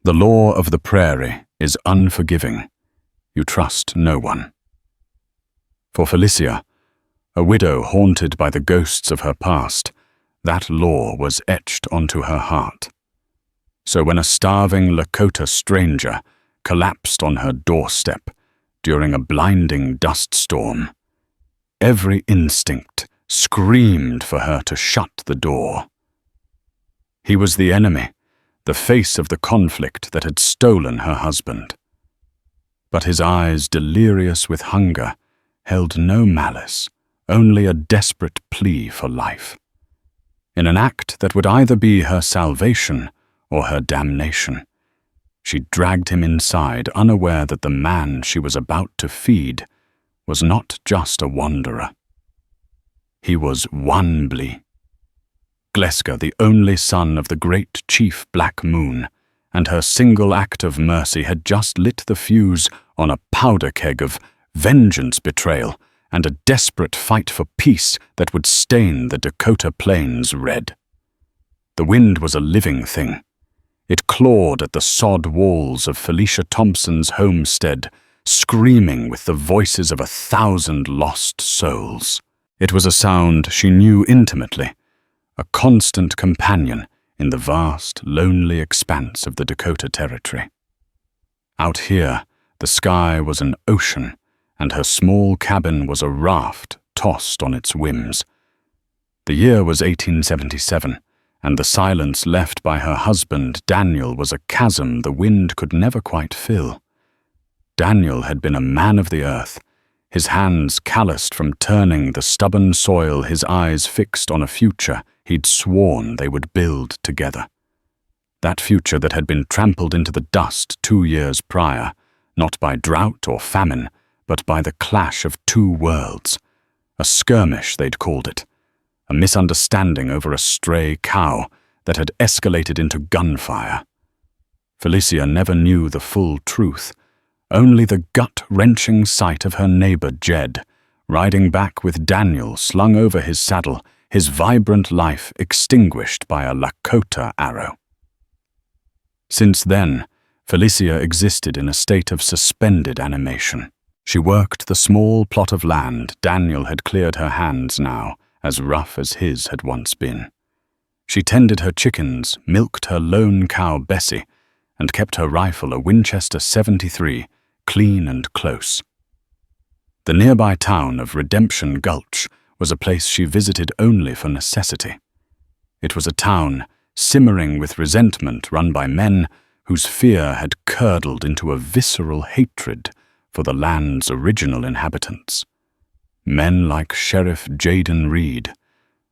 The law of the prairie is unforgiving. You trust no one. For Felicia, a widow haunted by the ghosts of her past, that law was etched onto her heart. So when a starving Lakota stranger collapsed on her doorstep during a blinding dust storm, every instinct screamed for her to shut the door. He was the enemy, the face of the conflict that had stolen her husband. But his eyes, delirious with hunger, held no malice, only a desperate plea for life. In an act that would either be her salvation or her damnation, she dragged him inside, unaware that the man she was about to feed was not just a wanderer. He was Wanbli, Gleska, the only son of the great chief Black Moon, and her single act of mercy had just lit the fuse on a powder keg of vengeance, betrayal, and a desperate fight for peace that would stain the Dakota plains red. The wind was a living thing. It clawed at the sod walls of Felicia Thompson's homestead, screaming with the voices of 1,000 lost souls. It was a sound she knew intimately, a constant companion in the vast, lonely expanse of the Dakota Territory. Out here, the sky was an ocean, and her small cabin was a raft tossed on its whims. The year was 1877, and the silence left by her husband, Daniel, was a chasm the wind could never quite fill. Daniel had been a man of the earth, his hands calloused from turning the stubborn soil, his eyes fixed on a future he'd sworn they would build together. That future that had been trampled into the dust 2 years prior, not by drought or famine, but by the clash of two worlds. A skirmish, they'd called it, a misunderstanding over a stray cow that had escalated into gunfire. Felicia never knew the full truth, only the gut-wrenching sight of her neighbor Jed, riding back with Daniel slung over his saddle, his vibrant life extinguished by a Lakota arrow. Since then, Felicia existed in a state of suspended animation. She worked the small plot of land Daniel had cleared her hands now, as rough as his had once been. She tended her chickens, milked her lone cow Bessie, and kept her rifle, a Winchester 73, clean and close. The nearby town of Redemption Gulch was a place she visited only for necessity. It was a town simmering with resentment run by men whose fear had curdled into a visceral hatred for the land's original inhabitants. Men like Sheriff Jaden Reed,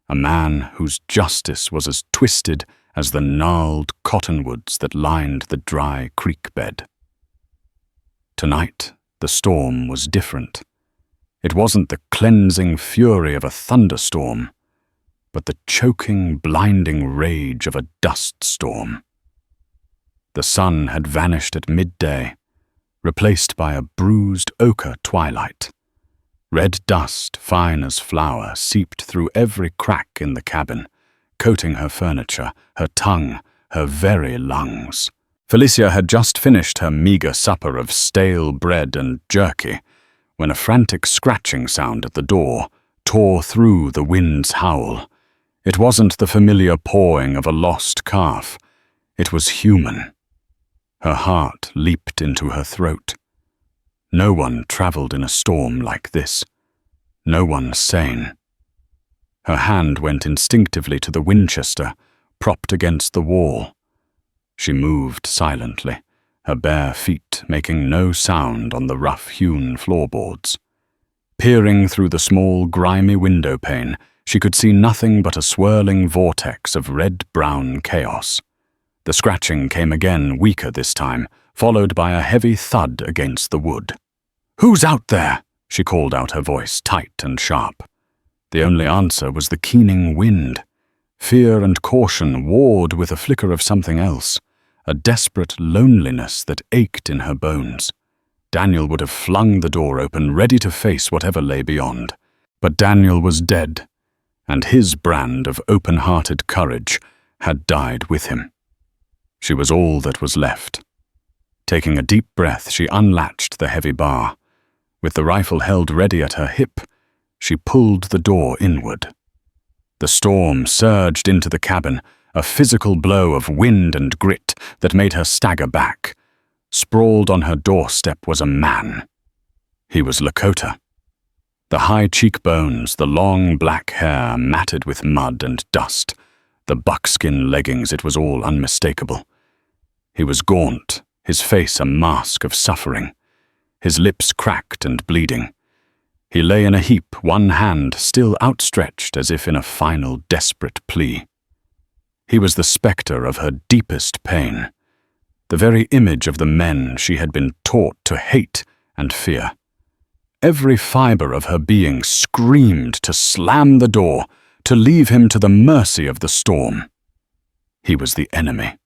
a man whose justice was as twisted as the gnarled cottonwoods that lined the dry creek bed. Tonight, the storm was different. It wasn't the cleansing fury of a thunderstorm, but the choking, blinding rage of a dust storm. The sun had vanished at midday, replaced by a bruised ochre twilight. Red dust, fine as flour, seeped through every crack in the cabin, coating her furniture, her tongue, her very lungs. Felicia had just finished her meager supper of stale bread and jerky when a frantic scratching sound at the door tore through the wind's howl. It wasn't the familiar pawing of a lost calf. It was human. Her heart leaped into her throat. No one traveled in a storm like this. No one sane. Her hand went instinctively to the Winchester, propped against the wall. She moved silently, her bare feet making no sound on the rough-hewn floorboards. Peering through the small, grimy window pane, she could see nothing but a swirling vortex of red-brown chaos. The scratching came again, weaker this time, followed by a heavy thud against the wood. "Who's out there?" she called out, her voice tight and sharp. The only answer was the keening wind. Fear and caution warred with a flicker of something else, a desperate loneliness that ached in her bones. Daniel would have flung the door open, ready to face whatever lay beyond. But Daniel was dead, and his brand of open-hearted courage had died with him. She was all that was left. Taking a deep breath, she unlatched the heavy bar. With the rifle held ready at her hip, she pulled the door inward. The storm surged into the cabin, a physical blow of wind and grit that made her stagger back. Sprawled on her doorstep was a man. He was Lakota. The high cheekbones, the long black hair matted with mud and dust, the buckskin leggings, it was all unmistakable. He was gaunt, his face a mask of suffering, his lips cracked and bleeding. He lay in a heap, one hand still outstretched as if in a final desperate plea. He was the spectre of her deepest pain, the very image of the men she had been taught to hate and fear. Every fiber of her being screamed to slam the door, to leave him to the mercy of the storm. He was the enemy.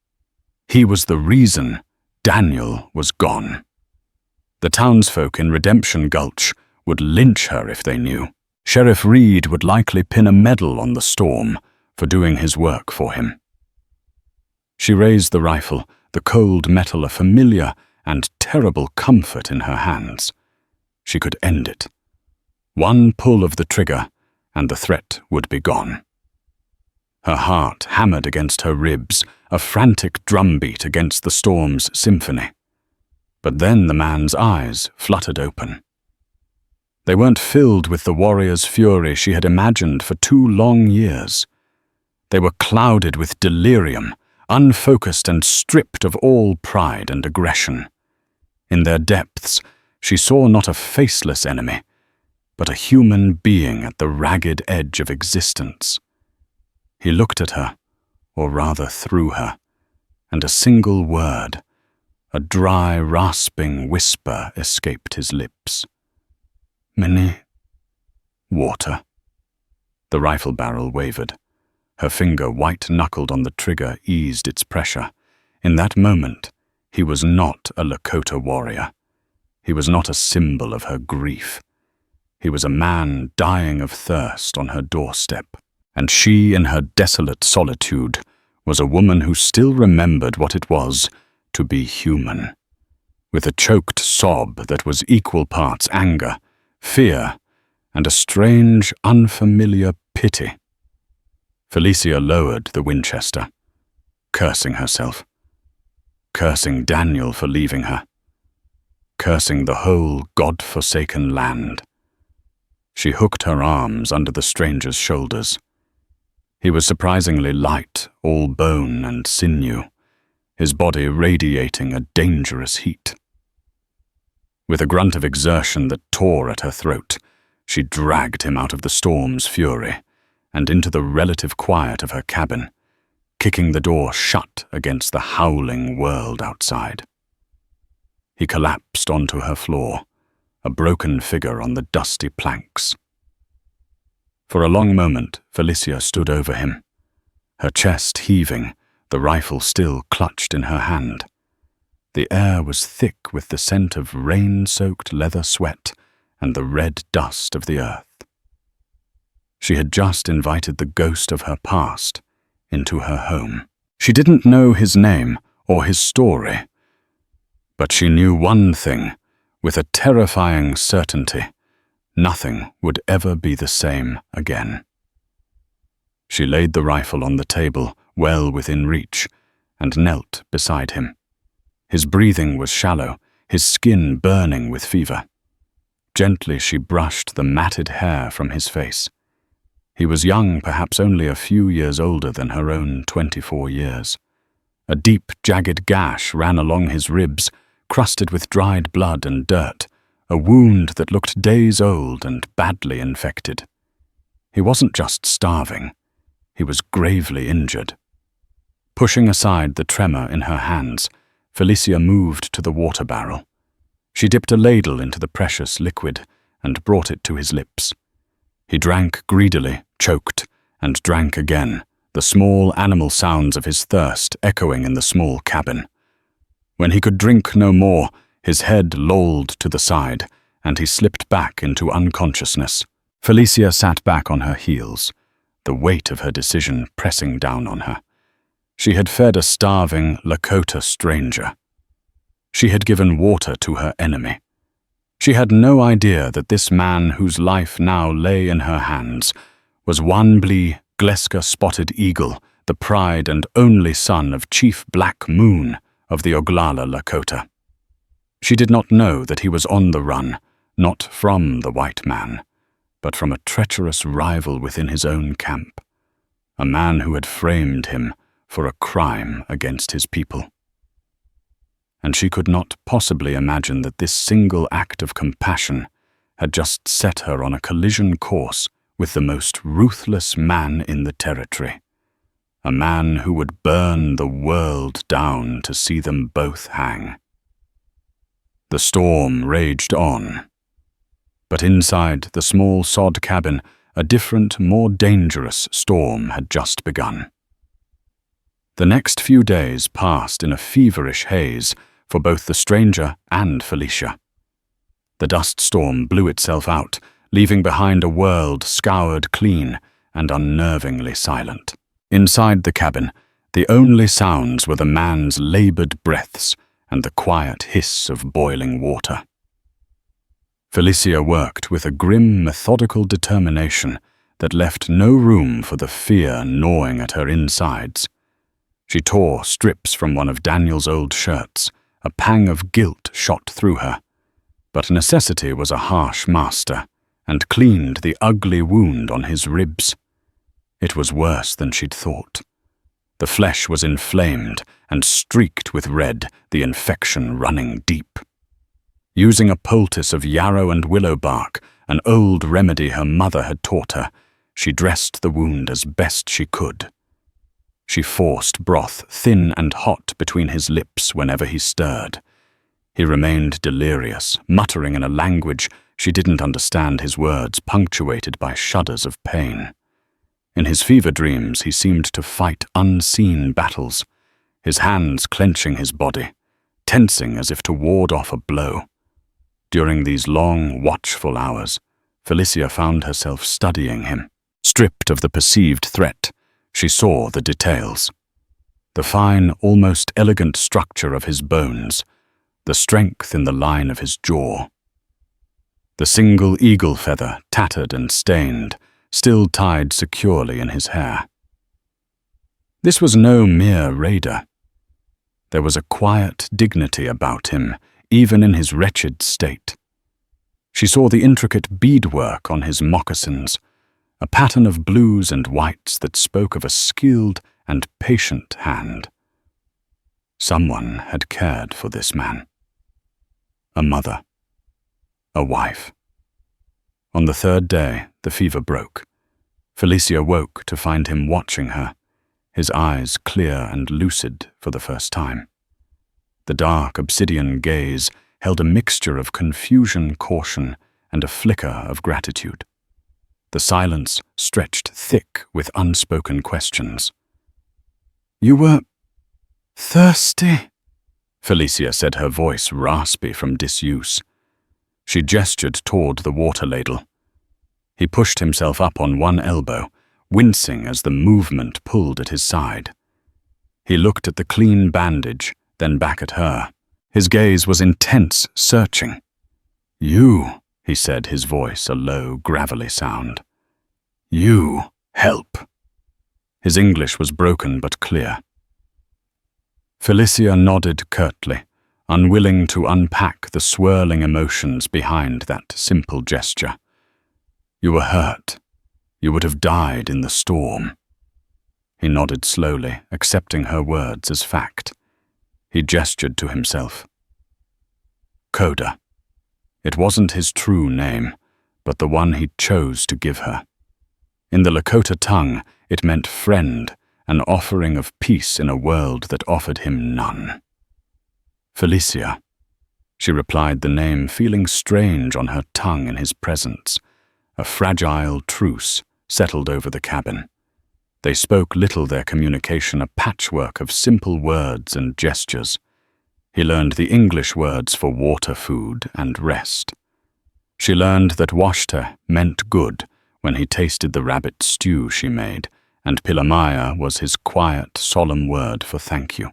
He was the reason Daniel was gone. The townsfolk in Redemption Gulch would lynch her if they knew. Sheriff Reed would likely pin a medal on the storm for doing his work for him. She raised the rifle, the cold metal a familiar and terrible comfort in her hands. She could end it. One pull of the trigger, and the threat would be gone. Her heart hammered against her ribs, a frantic drumbeat against the storm's symphony. But then the man's eyes fluttered open. They weren't filled with the warrior's fury she had imagined for 2 long years. They were clouded with delirium, unfocused and stripped of all pride and aggression. In their depths, she saw not a faceless enemy, but a human being at the ragged edge of existence. He looked at her, or rather through her, and a single word, a dry, rasping whisper escaped his lips. "Minnie." "Water." The rifle barrel wavered. Her finger, white-knuckled on the trigger, eased its pressure. In that moment, he was not a Lakota warrior. He was not a symbol of her grief. He was a man dying of thirst on her doorstep, and she, in her desolate solitude, was a woman who still remembered what it was to be human. With a choked sob that was equal parts anger, fear, and a strange, unfamiliar pity, Felicia lowered the Winchester, cursing herself, cursing Daniel for leaving her, cursing the whole God-forsaken land. She hooked her arms under the stranger's shoulders. He was surprisingly light, all bone and sinew, his body radiating a dangerous heat. With a grunt of exertion that tore at her throat, she dragged him out of the storm's fury and into the relative quiet of her cabin, kicking the door shut against the howling world outside. He collapsed onto her floor, a broken figure on the dusty planks. For a long moment, Felicia stood over him, her chest heaving, the rifle still clutched in her hand. The air was thick with the scent of rain-soaked leather sweat and the red dust of the earth. She had just invited the ghost of her past into her home. She didn't know his name or his story, but she knew one thing with a terrifying certainty: nothing would ever be the same again. She laid the rifle on the table, well within reach, and knelt beside him. His breathing was shallow, his skin burning with fever. Gently she brushed the matted hair from his face. He was young, perhaps only a few years older than her own 24 years. A deep, jagged gash ran along his ribs, crusted with dried blood and dirt, a wound that looked days old and badly infected. He wasn't just starving, he was gravely injured. Pushing aside the tremor in her hands, Felicia moved to the water barrel. She dipped a ladle into the precious liquid and brought it to his lips. He drank greedily, choked, and drank again, the small animal sounds of his thirst echoing in the small cabin. When he could drink no more, his head lolled to the side, and he slipped back into unconsciousness. Felicia sat back on her heels, the weight of her decision pressing down on her. She had fed a starving Lakota stranger. She had given water to her enemy. She had no idea that this man whose life now lay in her hands was Wanblee Gleska-spotted eagle, the pride and only son of Chief Black Moon of the Oglala Lakota. She did not know that he was on the run, not from the white man, but from a treacherous rival within his own camp, a man who had framed him for a crime against his people. And she could not possibly imagine that this single act of compassion had just set her on a collision course with the most ruthless man in the territory, a man who would burn the world down to see them both hang. The storm raged on, but inside the small sod cabin, a different, more dangerous storm had just begun. The next few days passed in a feverish haze for both the stranger and Felicia. The dust storm blew itself out, leaving behind a world scoured clean and unnervingly silent. Inside the cabin, the only sounds were the man's labored breaths and the quiet hiss of boiling water. Felicia worked with a grim, methodical determination that left no room for the fear gnawing at her insides. She tore strips from one of Daniel's old shirts. A pang of guilt shot through her, but necessity was a harsh master, and cleaned the ugly wound on his ribs. It was worse than she'd thought. The flesh was inflamed and streaked with red, the infection running deep. Using a poultice of yarrow and willow bark, an old remedy her mother had taught her, she dressed the wound as best she could. She forced broth thin and hot between his lips whenever he stirred. He remained delirious, muttering in a language she didn't understand, his words punctuated by shudders of pain. In his fever dreams, he seemed to fight unseen battles, his hands clenching his body, tensing as if to ward off a blow. During these long, watchful hours, Felicia found herself studying him. Stripped of the perceived threat, she saw the details. The fine, almost elegant structure of his bones, the strength in the line of his jaw. The single eagle feather, tattered and stained, still tied securely in his hair. This was no mere raider. There was a quiet dignity about him, even in his wretched state. She saw the intricate beadwork on his moccasins, a pattern of blues and whites that spoke of a skilled and patient hand. Someone had cared for this man. A mother. A wife. On the third day, the fever broke. Felicia woke to find him watching her, his eyes clear and lucid for the first time. The dark obsidian gaze held a mixture of confusion, caution, and a flicker of gratitude. The silence stretched thick with unspoken questions. "You were thirsty?" Felicia said, her voice raspy from disuse. She gestured toward the water ladle. He pushed himself up on one elbow, wincing as the movement pulled at his side. He looked at the clean bandage, then back at her. His gaze was intense, searching. "You," he said, his voice a low, gravelly sound. "You help." His English was broken but clear. Felicia nodded curtly, unwilling to unpack the swirling emotions behind that simple gesture. "You were hurt. You would have died in the storm." He nodded slowly, accepting her words as fact. He gestured to himself. Coda. It wasn't his true name, but the one he chose to give her. In the Lakota tongue, it meant friend, an offering of peace in a world that offered him none. Felicia. She replied the name, feeling strange on her tongue in his presence. A fragile truce settled over the cabin. They spoke little, their communication a patchwork of simple words and gestures. He learned the English words for water, food, and rest. She learned that washta meant good when he tasted the rabbit stew she made, and Pilamaya was his quiet, solemn word for thank you.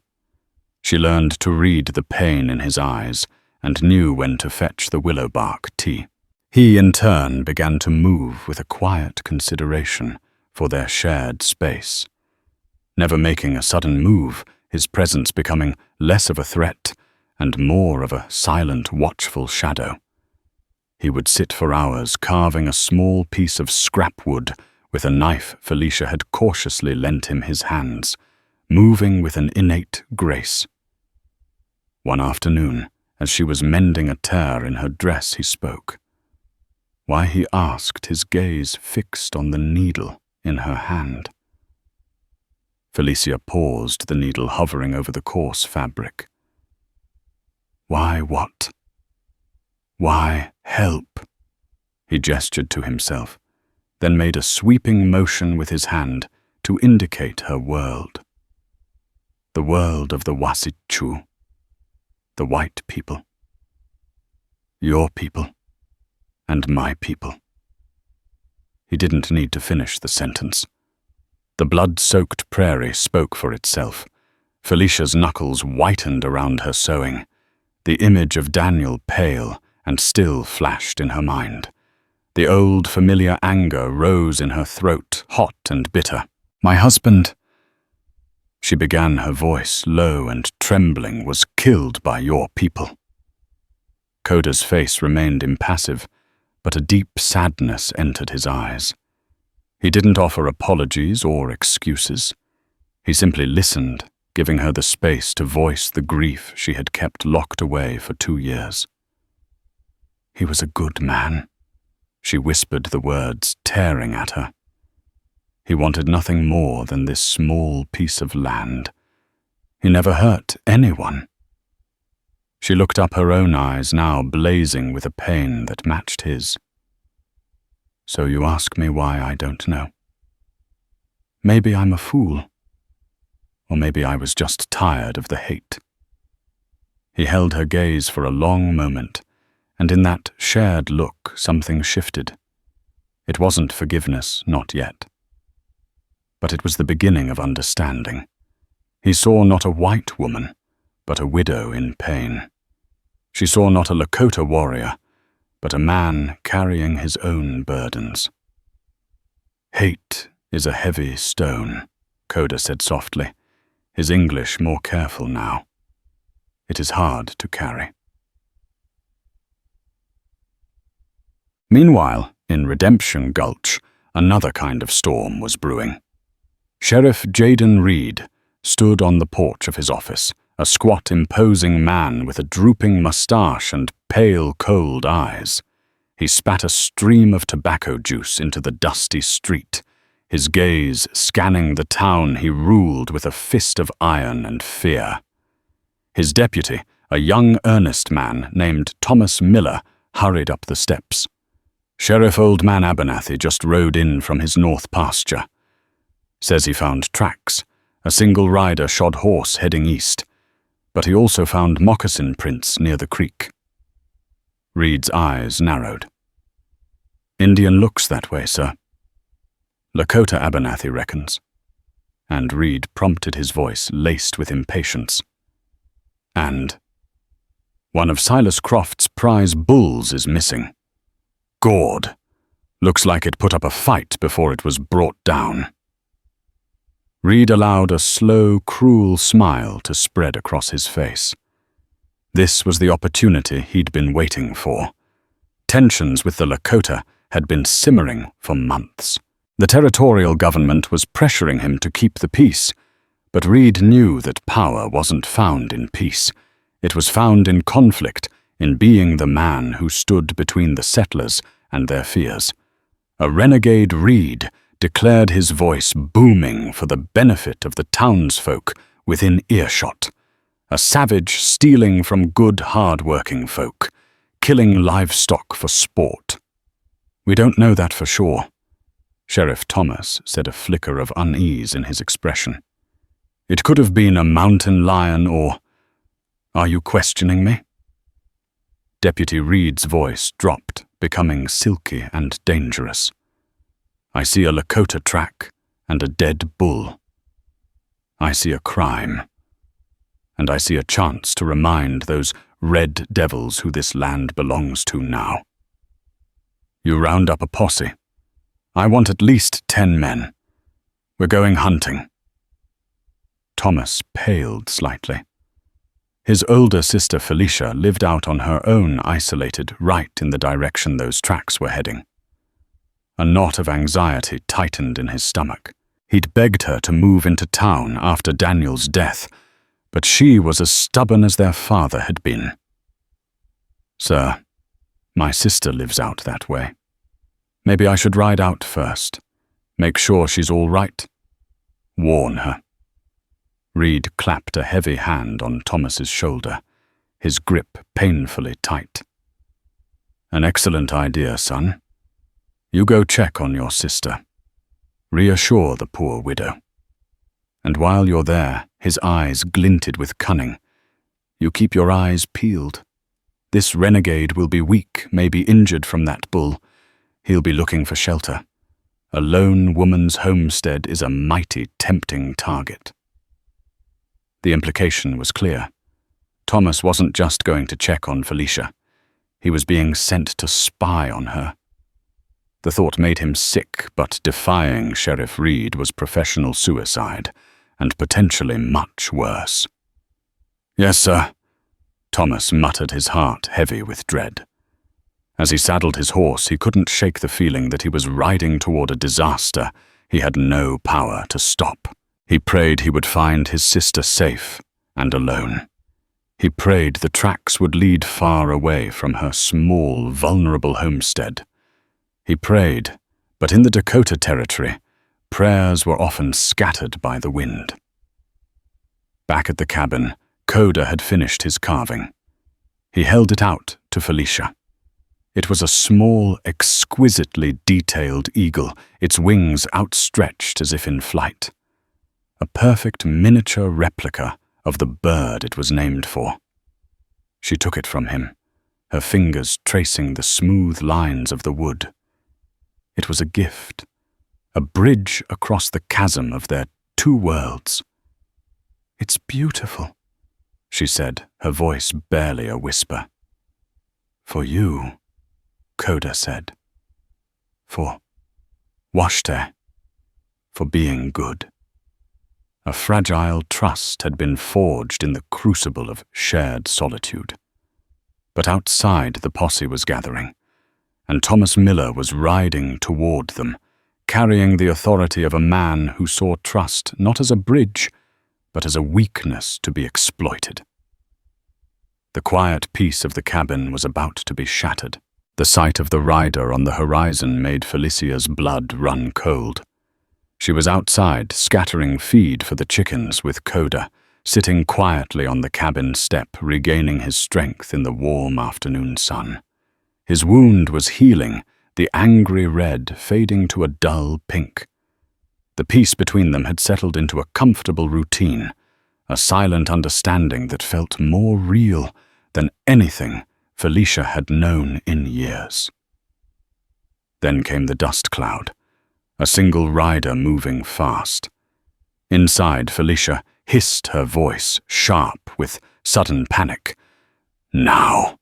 She learned to read the pain in his eyes and knew when to fetch the willow bark tea. He, in turn, began to move with a quiet consideration for their shared space. Never making a sudden move, his presence becoming less of a threat and more of a silent, watchful shadow. He would sit for hours carving a small piece of scrap wood with a knife Felicia had cautiously lent him his hands, moving with an innate grace. One afternoon, as she was mending a tear in her dress, he spoke. Why, he asked, his gaze fixed on the needle in her hand. Felicia paused, the needle hovering over the coarse fabric. Why what? Why help? He gestured to himself, then made a sweeping motion with his hand to indicate her world. The world of the Wasichu, the white people. Your people, and my people. He didn't need to finish the sentence. The blood-soaked prairie spoke for itself. Felicia's knuckles whitened around her sewing. The image of Daniel, pale and still, flashed in her mind. The old familiar anger rose in her throat, hot and bitter. My husband, she began, her voice low and trembling, was killed by your people. Koda's face remained impassive, but a deep sadness entered his eyes. He didn't offer apologies or excuses. He simply listened, giving her the space to voice the grief she had kept locked away for 2 years. He was a good man. She whispered the words, tearing at her. He wanted nothing more than this small piece of land. He never hurt anyone. She looked up, her own eyes now blazing with a pain that matched his. So you ask me why I don't know. Maybe I'm a fool. Or maybe I was just tired of the hate. He held her gaze for a long moment, and in that shared look something shifted. It wasn't forgiveness, not yet. But it was the beginning of understanding. He saw not a white woman, but a widow in pain. She saw not a Lakota warrior, but a man carrying his own burdens. Hate is a heavy stone, Koda said softly, his English more careful now. It is hard to carry. Meanwhile, in Redemption Gulch, another kind of storm was brewing. Sheriff Jaden Reed stood on the porch of his office, a squat, imposing man with a drooping mustache and pale, cold eyes. He spat a stream of tobacco juice into the dusty street, his gaze scanning the town he ruled with a fist of iron and fear. His deputy, a young, earnest man named Thomas Miller, hurried up the steps. Sheriff Old Man Abernathy just rode in from his north pasture. Says he found tracks, a single rider shod horse heading east, but he also found moccasin prints near the creek. Reed's eyes narrowed. Indian looks that way, sir. Lakota Abernathy reckons. And Reed prompted, his voice laced with impatience. And one of Silas Croft's prize bulls is missing. Gored. Looks like it put up a fight before it was brought down. Reed allowed a slow, cruel smile to spread across his face. This was the opportunity he'd been waiting for. Tensions with the Lakota had been simmering for months. The territorial government was pressuring him to keep the peace, but Reed knew that power wasn't found in peace. It was found in conflict, in being the man who stood between the settlers and their fears. A renegade Reed declared, his voice booming for the benefit of the townsfolk within earshot. A savage stealing from good, hard-working folk, killing livestock for sport. We don't know that for sure. Sheriff Thomas said, a flicker of unease in his expression. It could have been a mountain lion or... Are you questioning me? Deputy Reed's voice dropped, becoming silky and dangerous. I see a Lakota track, and a dead bull. I see a crime, and I see a chance to remind those red devils who this land belongs to now. You round up a posse. I want at least 10 men. We're going hunting." Thomas paled slightly. His older sister Felicia lived out on her own, isolated, right in the direction those tracks were heading. A knot of anxiety tightened in his stomach. He'd begged her to move into town after Daniel's death, but she was as stubborn as their father had been. "Sir, my sister lives out that way. Maybe I should ride out first. Make sure she's all right. Warn her." Reed clapped a heavy hand on Thomas's shoulder, his grip painfully tight. "An excellent idea, son. You go check on your sister. Reassure the poor widow. And while you're there," his eyes glinted with cunning, "you keep your eyes peeled. This renegade will be weak, maybe injured from that bull. He'll be looking for shelter. A lone woman's homestead is a mighty tempting target." The implication was clear. Thomas wasn't just going to check on Felicia. He was being sent to spy on her. The thought made him sick, but defying Sheriff Reed was professional suicide, and potentially much worse. "Yes, sir," Thomas muttered, his heart heavy with dread. As he saddled his horse, he couldn't shake the feeling that he was riding toward a disaster he had no power to stop. He prayed he would find his sister safe and alone. He prayed the tracks would lead far away from her small, vulnerable homestead. He prayed, but in the Dakota Territory, prayers were often scattered by the wind. Back at the cabin, Coda had finished his carving. He held it out to Felicia. It was a small, exquisitely detailed eagle, its wings outstretched as if in flight. A perfect miniature replica of the bird it was named for. She took it from him, her fingers tracing the smooth lines of the wood. It was a gift, a bridge across the chasm of their two worlds. "It's beautiful," she said, her voice barely a whisper. "For you," Coda said. "For Washte, for being good." A fragile trust had been forged in the crucible of shared solitude. But outside the posse was gathering, and Thomas Miller was riding toward them, carrying the authority of a man who saw trust not as a bridge, but as a weakness to be exploited. The quiet peace of the cabin was about to be shattered. The sight of the rider on the horizon made Felicia's blood run cold. She was outside, scattering feed for the chickens with Coda, sitting quietly on the cabin step, regaining his strength in the warm afternoon sun. His wound was healing, the angry red fading to a dull pink. The peace between them had settled into a comfortable routine, a silent understanding that felt more real than anything Felicia had known in years. Then came the dust cloud, a single rider moving fast. Inside, Felicia hissed, her voice sharp with sudden panic. "Now!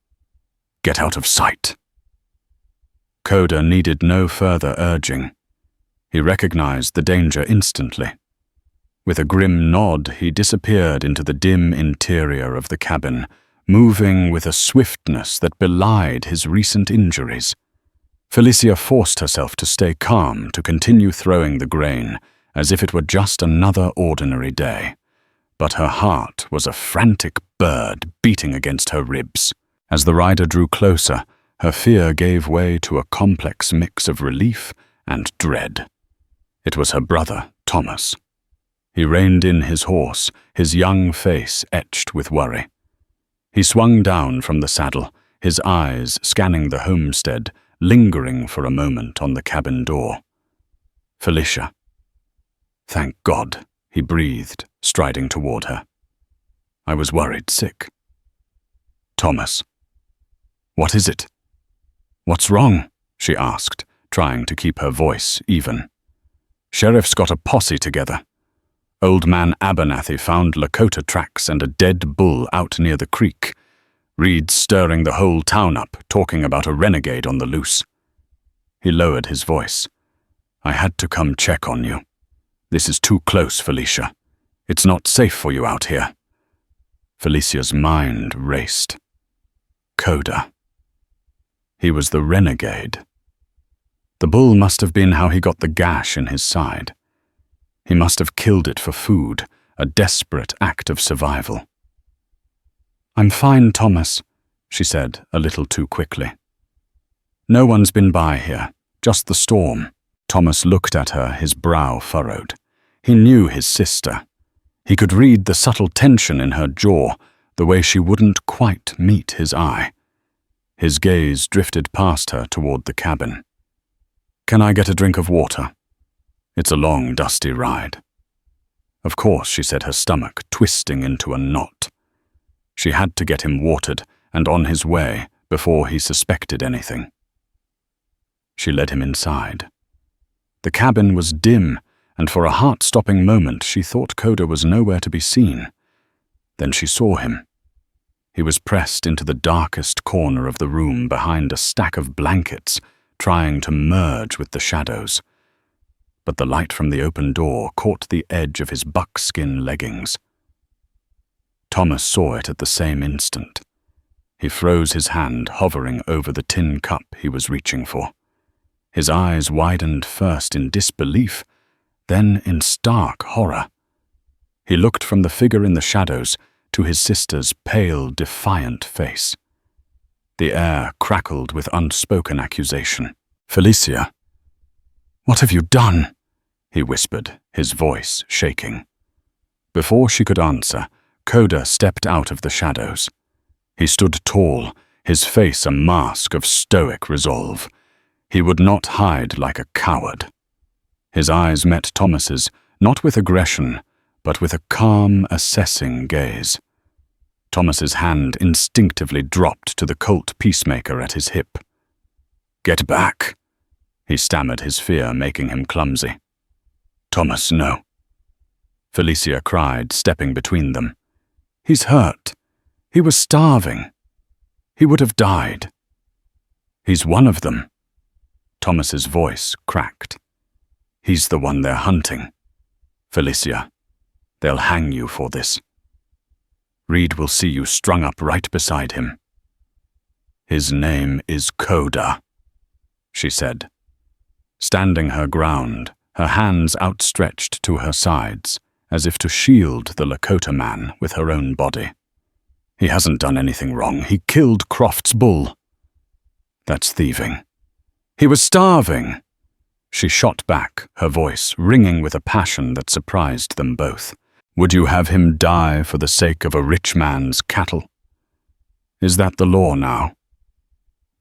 Get out of sight!" Coda needed no further urging. He recognized the danger instantly. With a grim nod, he disappeared into the dim interior of the cabin, moving with a swiftness that belied his recent injuries. Felicia forced herself to stay calm, to continue throwing the grain, as if it were just another ordinary day. But her heart was a frantic bird beating against her ribs. As the rider drew closer, her fear gave way to a complex mix of relief and dread. It was her brother, Thomas. He reined in his horse, his young face etched with worry. He swung down from the saddle, his eyes scanning the homestead, lingering for a moment on the cabin door. Felicia. "Thank God," he breathed, striding toward her. "I was worried sick." "Thomas. What is it?" "What's wrong?" she asked, trying to keep her voice even. Sheriff's got a posse together. Old man Abernathy found Lakota tracks and a dead bull out near the creek. Reed's stirring the whole town up, talking about a renegade on the loose. He lowered his voice. I had to come check on you. This is too close, Felicia. It's not safe for you out here. Felicia's mind raced. Coda. He was the renegade. The bull must have been how he got the gash in his side. He must have killed it for food, a desperate act of survival. I'm fine, Thomas, she said a little too quickly. No one's been by here, just the storm. Thomas looked at her, his brow furrowed. He knew his sister. He could read the subtle tension in her jaw, the way she wouldn't quite meet his eye. His gaze drifted past her toward the cabin. Can I get a drink of water? It's a long, dusty ride. Of course, she said, her stomach twisting into a knot. She had to get him watered and on his way before he suspected anything. She led him inside. The cabin was dim, and for a heart-stopping moment she thought Coda was nowhere to be seen. Then she saw him. He was pressed into the darkest corner of the room behind a stack of blankets, trying to merge with the shadows. But the light from the open door caught the edge of his buckskin leggings. Thomas saw it at the same instant. He froze his hand, hovering over the tin cup he was reaching for. His eyes widened first in disbelief, then in stark horror. He looked from the figure in the shadows to his sister's pale, defiant face. The air crackled with unspoken accusation. Felicia, what have you done? He whispered, his voice shaking. Before she could answer, Coda stepped out of the shadows. He stood tall, his face a mask of stoic resolve. He would not hide like a coward. His eyes met Thomas's, not with aggression, but with a calm, assessing gaze. Thomas's hand instinctively dropped to the Colt peacemaker at his hip. Get back, he stammered, his fear making him clumsy. Thomas, no. Felicia cried, stepping between them. He's hurt. He was starving. He would have died. He's one of them. Thomas's voice cracked. He's the one they're hunting. Felicia, they'll hang you for this. Reed will see you strung up right beside him. His name is Coda, she said. Standing her ground, her hands outstretched to her sides, as if to shield the Lakota man with her own body. He hasn't done anything wrong. He killed Croft's bull. That's thieving. He was starving. She shot back, her voice ringing with a passion that surprised them both. Would you have him die for the sake of a rich man's cattle? Is that the law now?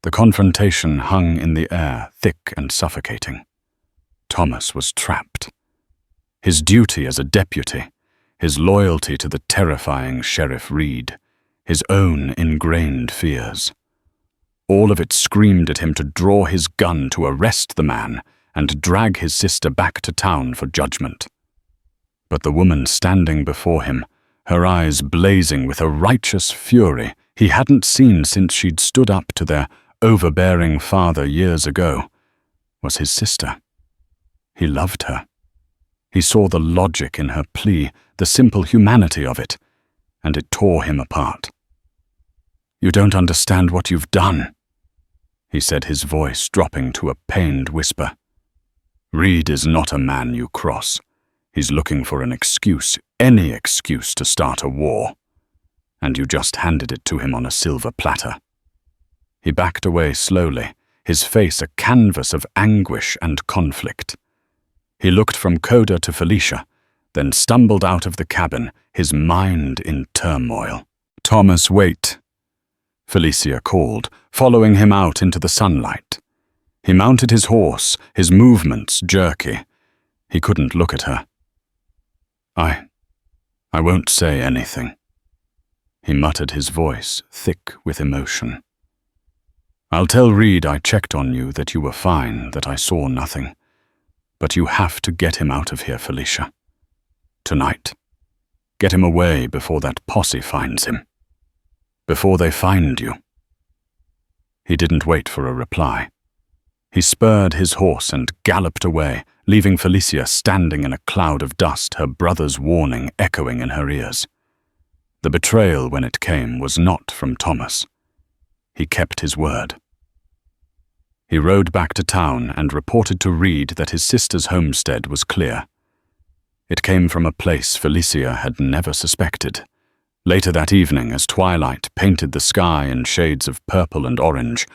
The confrontation hung in the air, thick and suffocating. Thomas was trapped. His duty as a deputy, his loyalty to the terrifying Sheriff Reed, his own ingrained fears. All of it screamed at him to draw his gun to arrest the man and drag his sister back to town for judgment. But the woman standing before him, her eyes blazing with a righteous fury he hadn't seen since she'd stood up to their overbearing father years ago, was his sister. He loved her. He saw the logic in her plea, the simple humanity of it, and it tore him apart. You don't understand what you've done, he said, his voice dropping to a pained whisper. Reed is not a man you cross. He's looking for an excuse, any excuse to start a war. And you just handed it to him on a silver platter. He backed away slowly, his face a canvas of anguish and conflict. He looked from Coda to Felicia, then stumbled out of the cabin, his mind in turmoil. Thomas, wait, Felicia called, following him out into the sunlight. He mounted his horse, his movements jerky. He couldn't look at her. I won't say anything. He muttered, his voice thick with emotion. I'll tell Reed I checked on you, that you were fine, that I saw nothing. But you have to get him out of here, Felicia. Tonight. Get him away before that posse finds him. Before they find you." He didn't wait for a reply. He spurred his horse and galloped away, leaving Felicia standing in a cloud of dust, her brother's warning echoing in her ears. The betrayal, when it came, was not from Thomas. He kept his word. He rode back to town and reported to Reed that his sister's homestead was clear. It came from a place Felicia had never suspected. Later that evening, as twilight painted the sky in shades of purple and orange,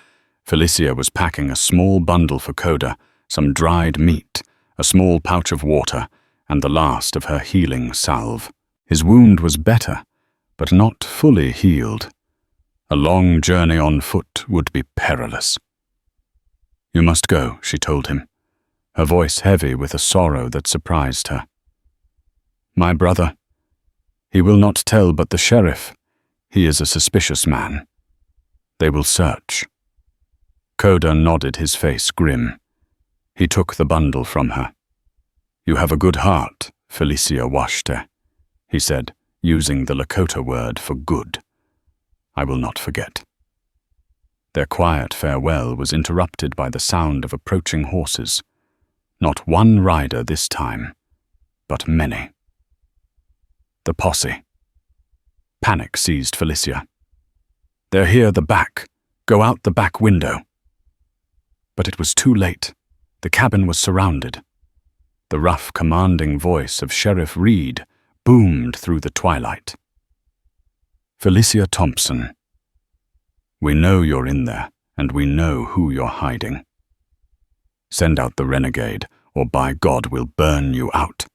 Felicia was packing a small bundle for Coda, some dried meat, a small pouch of water, and the last of her healing salve. His wound was better, but not fully healed. A long journey on foot would be perilous. "You must go," she told him, her voice heavy with a sorrow that surprised her. "My brother. He will not tell but the sheriff. He is a suspicious man. They will search." Coda nodded, his face grim. He took the bundle from her. "You have a good heart, Felicia Washte," he said, using the Lakota word for good. "I will not forget." Their quiet farewell was interrupted by the sound of approaching horses. Not one rider this time, but many. The posse. Panic seized Felicia. "They're here, the back. Go out the back window." But it was too late. The cabin was surrounded. The rough, commanding voice of Sheriff Reed boomed through the twilight. "Felicia Thompson, we know you're in there, and we know who you're hiding. Send out the renegade, or by God we'll burn you out."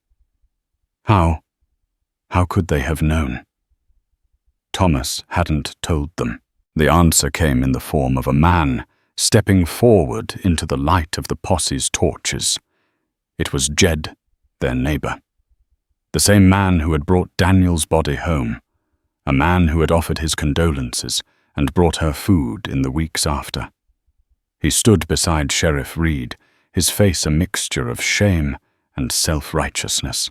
How? How could they have known? Thomas hadn't told them. The answer came in the form of a man stepping forward into the light of the posse's torches. It was Jed, their neighbor. The same man who had brought Daniel's body home. A man who had offered his condolences and brought her food in the weeks after. He stood beside Sheriff Reed, his face a mixture of shame and self-righteousness.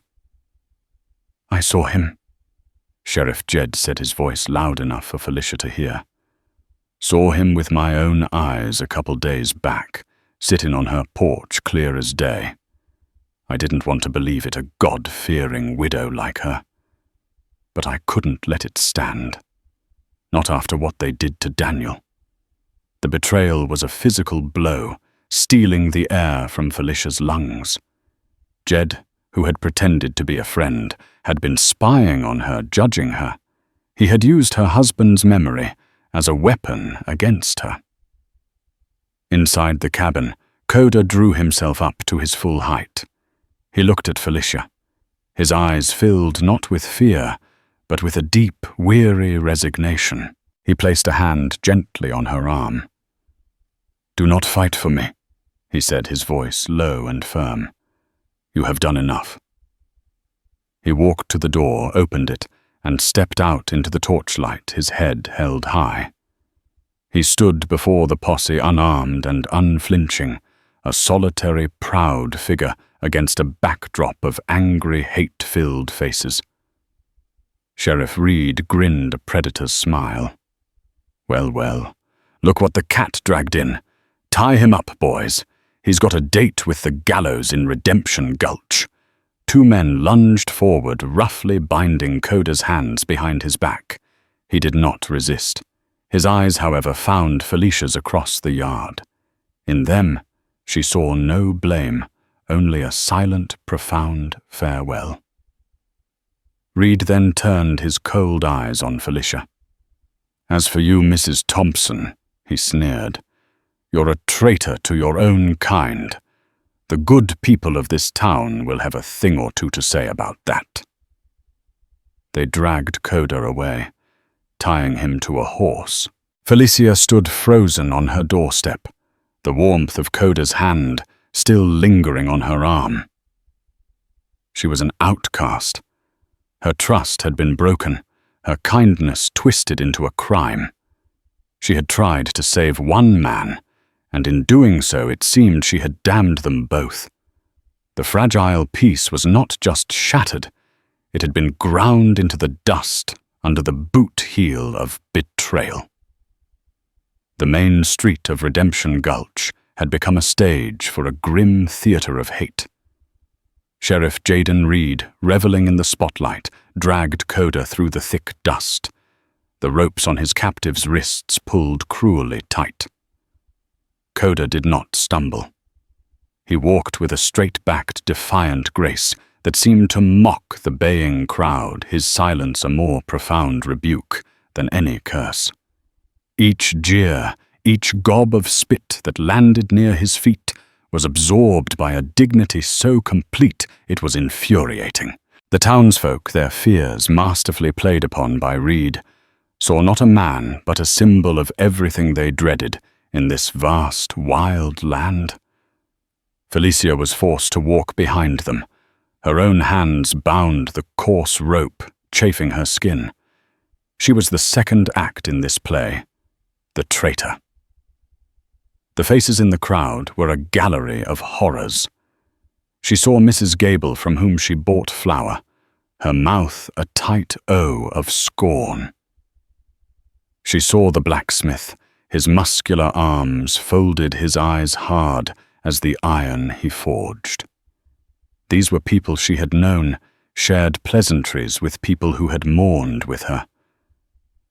"I saw him," Sheriff Jed said, his voice loud enough for Felicia to hear. "Saw him with my own eyes a couple days back, sitting on her porch clear as day. I didn't want to believe it, a God-fearing widow like her. But I couldn't let it stand. Not after what they did to Daniel. The betrayal was a physical blow, stealing the air from Felicia's lungs. Jed, who had pretended to be a friend, had been spying on her, judging her. He had used her husband's memory as a weapon against her. Inside the cabin, Coda drew himself up to his full height. He looked at Felicia. His eyes filled not with fear, but with a deep, weary resignation. He placed a hand gently on her arm. "Do not fight for me," he said, his voice low and firm. "You have done enough." He walked to the door, opened it, and stepped out into the torchlight, his head held high. He stood before the posse unarmed and unflinching, a solitary, proud figure against a backdrop of angry, hate-filled faces. Sheriff Reed grinned a predator's smile. "Well, well, look what the cat dragged in. Tie him up, boys. He's got a date with the gallows in Redemption Gulch." Two men lunged forward, roughly binding Coda's hands behind his back. He did not resist. His eyes, however, found Felicia's across the yard. In them, she saw no blame, only a silent, profound farewell. Reed then turned his cold eyes on Felicia. "As for you, Mrs. Thompson," he sneered, "you're a traitor to your own kind. The good people of this town will have a thing or two to say about that." They dragged Coda away, tying him to a horse. Felicia stood frozen on her doorstep, the warmth of Coda's hand still lingering on her arm. She was an outcast. Her trust had been broken, her kindness twisted into a crime. She had tried to save one man, and in doing so it seemed she had damned them both. The fragile peace was not just shattered, it had been ground into the dust under the boot heel of betrayal. The main street of Redemption Gulch had become a stage for a grim theater of hate. Sheriff Jaden Reed, reveling in the spotlight, dragged Coda through the thick dust. The ropes on his captive's wrists pulled cruelly tight. Coda did not stumble. He walked with a straight-backed, defiant grace that seemed to mock the baying crowd, his silence a more profound rebuke than any curse. Each jeer, each gob of spit that landed near his feet was absorbed by a dignity so complete it was infuriating. The townsfolk, their fears masterfully played upon by Reed, saw not a man but a symbol of everything they dreaded in this vast, wild land. Felicia was forced to walk behind them. Her own hands bound the coarse rope, chafing her skin. She was the second act in this play, the traitor. The faces in the crowd were a gallery of horrors. She saw Mrs. Gable, from whom she bought flour, her mouth a tight O of scorn. She saw the blacksmith, his muscular arms folded, his eyes hard as the iron he forged. These were people she had known, shared pleasantries with people who had mourned with her.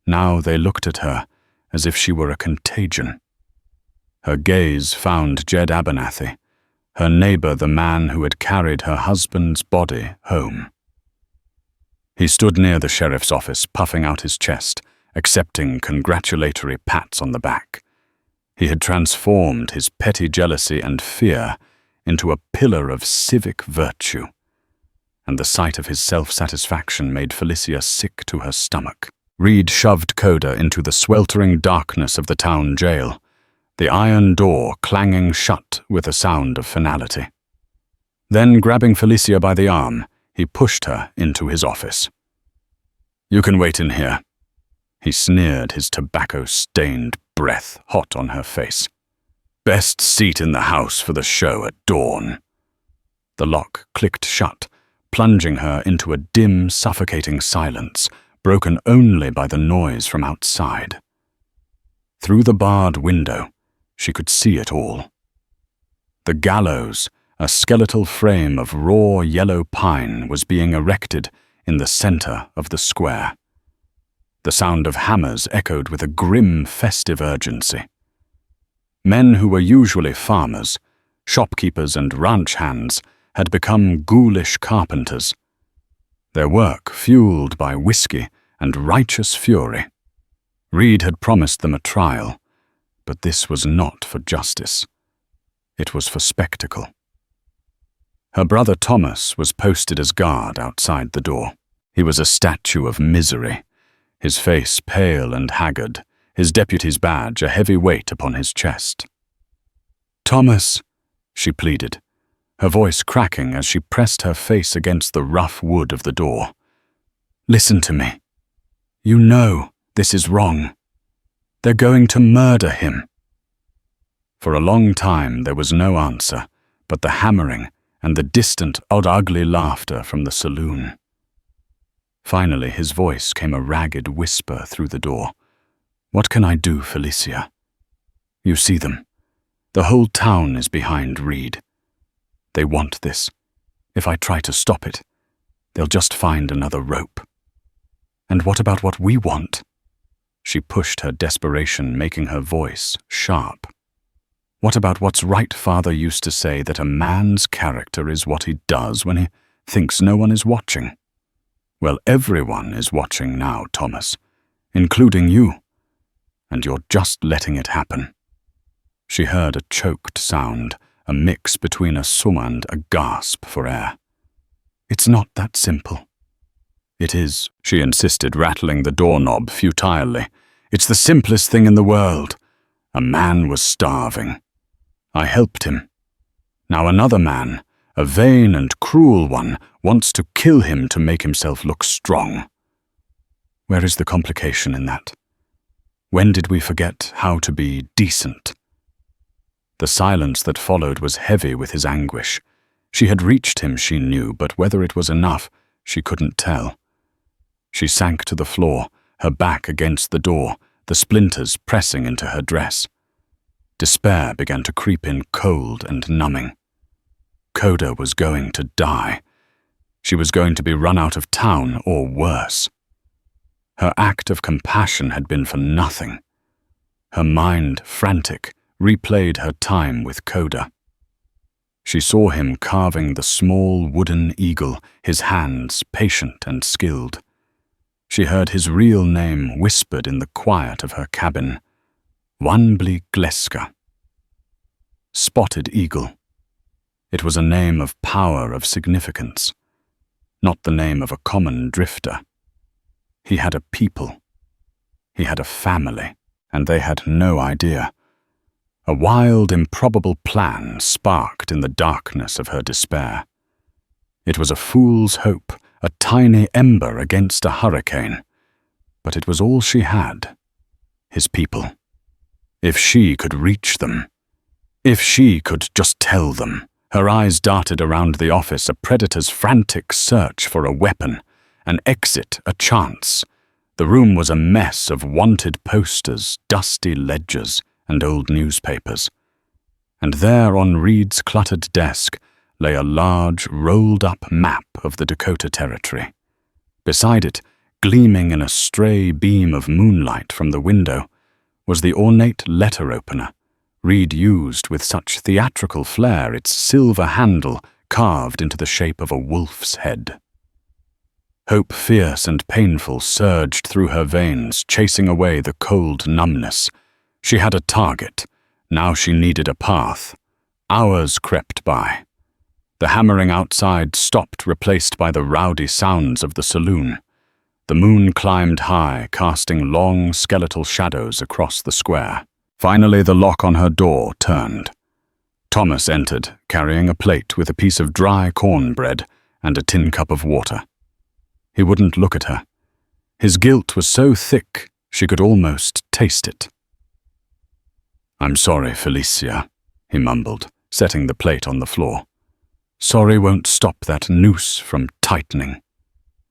Now they looked at her as if she were a contagion. Her gaze found Jed Abernathy, her neighbor, the man who had carried her husband's body home. He stood near the sheriff's office, puffing out his chest, accepting congratulatory pats on the back. He had transformed his petty jealousy and fear into a pillar of civic virtue, and the sight of his self-satisfaction made Felicia sick to her stomach. Reed shoved Coda into the sweltering darkness of the town jail, the iron door clanging shut with a sound of finality. Then, grabbing Felicia by the arm, he pushed her into his office. "You can wait in here." He sneered, his tobacco-stained breath hot on her face. "Best seat in the house for the show at dawn." The lock clicked shut, plunging her into a dim, suffocating silence, broken only by the noise from outside. Through the barred window, she could see it all. The gallows, a skeletal frame of raw yellow pine, was being erected in the center of the square. The sound of hammers echoed with a grim, festive urgency. Men who were usually farmers, shopkeepers and ranch hands, had become ghoulish carpenters, their work fueled by whiskey and righteous fury. Reed had promised them a trial, but this was not for justice. It was for spectacle. Her brother Thomas was posted as guard outside the door. He was a statue of misery, his face pale and haggard, his deputy's badge a heavy weight upon his chest. "Thomas," she pleaded, her voice cracking as she pressed her face against the rough wood of the door. "Listen to me. You know this is wrong. They're going to murder him." For a long time there was no answer but the hammering and the distant, ugly laughter from the saloon. Finally his voice came a ragged whisper through the door. "What can I do, Felicia? You see them. The whole town is behind Reed. They want this. If I try to stop it, they'll just find another rope. And what about what we want?" She pushed her desperation, making her voice sharp. "What about what's right Father used to say, that a man's character is what he does when he thinks no one is watching? Well, everyone is watching now, Thomas, including you, and you're just letting it happen." She heard a choked sound, a mix between a sum and a gasp for air. "It's not that simple." "It is," she insisted, rattling the doorknob futilely. "It's the simplest thing in the world. A man was starving. I helped him. Now another man, a vain and cruel one, wants to kill him to make himself look strong. Where is the complication in that? When did we forget how to be decent?" The silence that followed was heavy with his anguish. She had reached him, she knew, but whether it was enough, she couldn't tell. She sank to the floor, her back against the door, the splinters pressing into her dress. Despair began to creep in cold and numbing. Coda was going to die. She was going to be run out of town, or worse. Her act of compassion had been for nothing. Her mind, frantic, replayed her time with Coda. She saw him carving the small wooden eagle, his hands patient and skilled. She heard his real name whispered in the quiet of her cabin, Wanbli Gleska. Spotted Eagle. It was a name of power, of significance, not the name of a common drifter. He had a people. He had a family, and they had no idea. A wild, improbable plan sparked in the darkness of her despair. It was a fool's hope, a tiny ember against a hurricane, but it was all she had. His people. If she could reach them. If she could just tell them. Her eyes darted around the office, a predator's frantic search for a weapon, an exit, a chance. The room was a mess of wanted posters, dusty ledgers, and old newspapers. And there on Reed's cluttered desk lay a large, rolled-up map of the Dakota Territory. Beside it, gleaming in a stray beam of moonlight from the window, was the ornate letter opener Reed used with such theatrical flair, its silver handle carved into the shape of a wolf's head. Hope, fierce and painful, surged through her veins, chasing away the cold numbness. She had a target. Now she needed a path. Hours crept by. The hammering outside stopped, replaced by the rowdy sounds of the saloon. The moon climbed high, casting long skeletal shadows across the square. Finally, the lock on her door turned. Thomas entered, carrying a plate with a piece of dry cornbread and a tin cup of water. He wouldn't look at her. His guilt was so thick she could almost taste it. "I'm sorry, Felicia," he mumbled, setting the plate on the floor. "Sorry won't stop that noose from tightening,"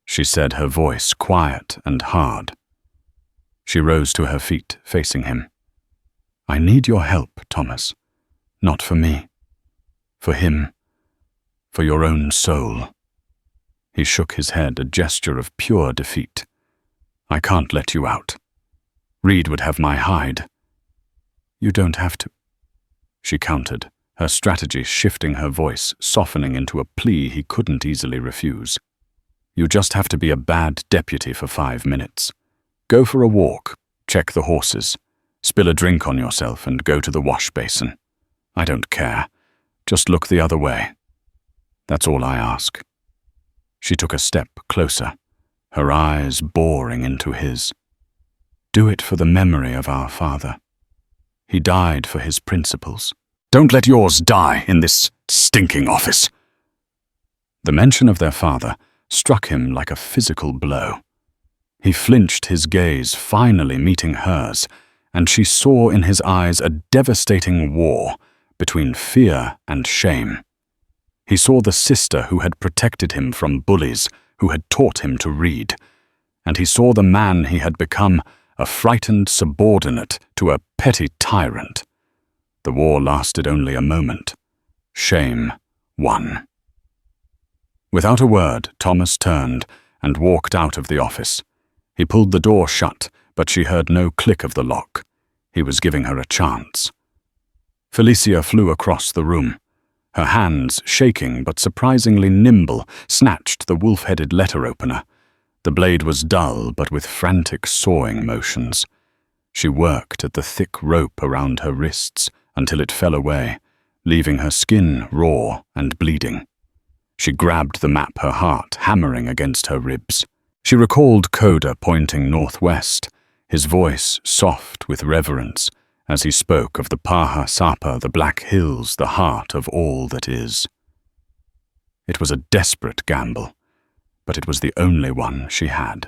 she said, her voice quiet and hard. She rose to her feet, facing him. "I need your help, Thomas. Not for me. For him. For your own soul." He shook his head, a gesture of pure defeat. "I can't let you out. Reed would have my hide." "You don't have to," she countered, her strategy shifting her voice, softening into a plea he couldn't easily refuse. "You just have to be a bad deputy for 5 minutes. Go for a walk, check the horses, spill a drink on yourself and go to the wash basin. I don't care. Just look the other way. That's all I ask." She took a step closer, her eyes boring into his. "Do it for the memory of our father. He died for his principles. Don't let yours die in this stinking office." The mention of their father struck him like a physical blow. He flinched, his gaze finally meeting hers, and she saw in his eyes a devastating war between fear and shame. He saw the sister who had protected him from bullies, who had taught him to read, and he saw the man he had become, a frightened subordinate to a petty tyrant. The war lasted only a moment. Shame won. Without a word, Thomas turned and walked out of the office. He pulled the door shut, but she heard no click of the lock. He was giving her a chance. Felicia flew across the room. Her hands, shaking but surprisingly nimble, snatched the wolf-headed letter opener. The blade was dull, but with frantic sawing motions. She worked at the thick rope around her wrists until it fell away, leaving her skin raw and bleeding. She grabbed the map, her heart hammering against her ribs. She recalled Coda pointing northwest, his voice soft with reverence, as he spoke of the Paha Sapa, the Black Hills, the heart of all that is. It was a desperate gamble, but it was the only one she had.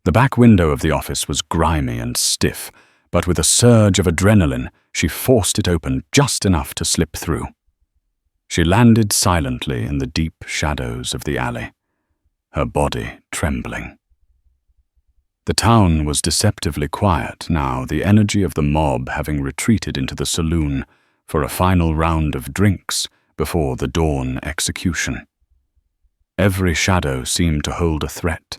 The back window of the office was grimy and stiff, but with a surge of adrenaline, she forced it open just enough to slip through. She landed silently in the deep shadows of the alley, her body trembling. The town was deceptively quiet now, the energy of the mob having retreated into the saloon for a final round of drinks before the dawn execution. Every shadow seemed to hold a threat.